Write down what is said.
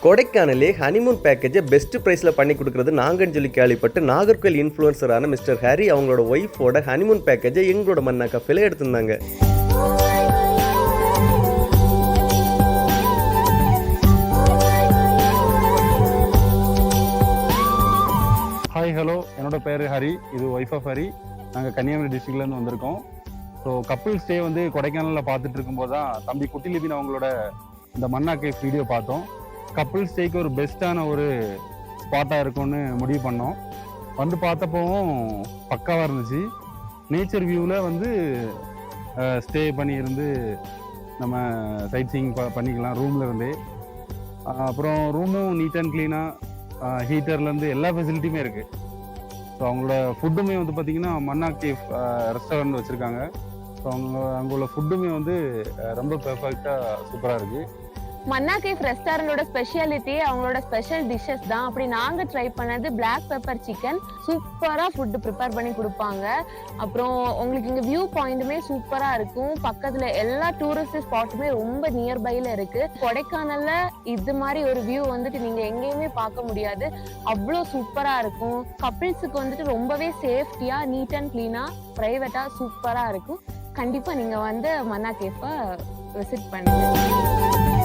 கொடைக்கானலே honeymoon பேக்கேஜை best ப்ரைஸில் பண்ணி கொடுக்குறது நாங்கன்னு சொல்லி கேள்விப்பட்டு நாகர்கோவில் இன்ஃப்ளூயன்சரான மிஸ்டர் ஹரி அவங்களோட ஒய்ஃபோட ஹனிமூன் பேக்கேஜை எங்களோட மன்னா கஃபேல எடுத்திருந்தாங்க. ஹாய் ஹலோ, என்னோட பேர் ஹரி. இது ஒய்ஃப் ஆஃப் ஹரி. நாங்கள் கன்னியாகுமரி டிஸ்ட்ரிக்ட்லேருந்து வந்திருக்கோம். ஸோ கப்புள் ஸ்டே வந்து கொடைக்கானலில் பார்த்துட்டு இருக்கும்போது தான் தம்பி குட்டிலிபின் அவங்களோட இந்த மன்னா கேஃப் வீடியோ பார்த்தோம். கப்புள் ஸ்டேக்கு ஒரு பெஸ்ட்டான ஒரு ஸ்பாட்டாக இருக்கும்னு முடிவு பண்ணோம். வந்து பார்த்தப்போவும் பக்காவாக இருந்துச்சு. நேச்சர் வியூவில் வந்து ஸ்டே பண்ணியிருந்து நம்ம சைட் சீயிங் பண்ணிக்கலாம் ரூமில் இருந்தே. அப்புறம் ரூமும் நீட் அண்ட் க்ளீனாக, ஹீட்டர்லேருந்து எல்லா ஃபெசிலிட்டியுமே இருக்குது. ஸோ அவங்களோட ஃபுட்டுமே வந்து பார்த்திங்கன்னா மன்னா கேஃப் ரெஸ்டாரண்ட் வச்சுருக்காங்க. ஸோ அங்கே உள்ள ஃபுட்டுமே வந்து ரொம்ப பெர்ஃபெக்டாக சூப்பராக இருக்குது. மன்னா கேஃப் ரெஸ்டாரண்டோட ஸ்பெஷாலிட்டி அவங்களோட ஸ்பெஷல் டிஷ்ஷஸ் தான். அப்படி நாங்கள் ட்ரை பண்ணது பிளாக் பெப்பர் சிக்கன். சூப்பராக ஃபுட்டு ப்ரிப்பேர் பண்ணி கொடுப்பாங்க. அப்புறம் உங்களுக்கு இங்கே வியூ பாயிண்ட்டுமே சூப்பராக இருக்கும். பக்கத்தில் எல்லா டூரிஸ்ட் ஸ்பாட்டுமே ரொம்ப நியர்பையில் இருக்குது. கொடைக்கானலில் இது மாதிரி ஒரு வியூ வந்துட்டு நீங்கள் எங்கேயுமே பார்க்க முடியாது. அவ்வளோ சூப்பராக இருக்கும். கப்பிள்ஸுக்கு வந்துட்டு ரொம்பவே சேஃப்டியாக, நீட் அண்ட் க்ளீனாக, ப்ரைவேட்டாக சூப்பராக இருக்கும். கண்டிப்பாக நீங்கள் வந்து மன்னா கேஃபை விசிட் பண்ணுங்க.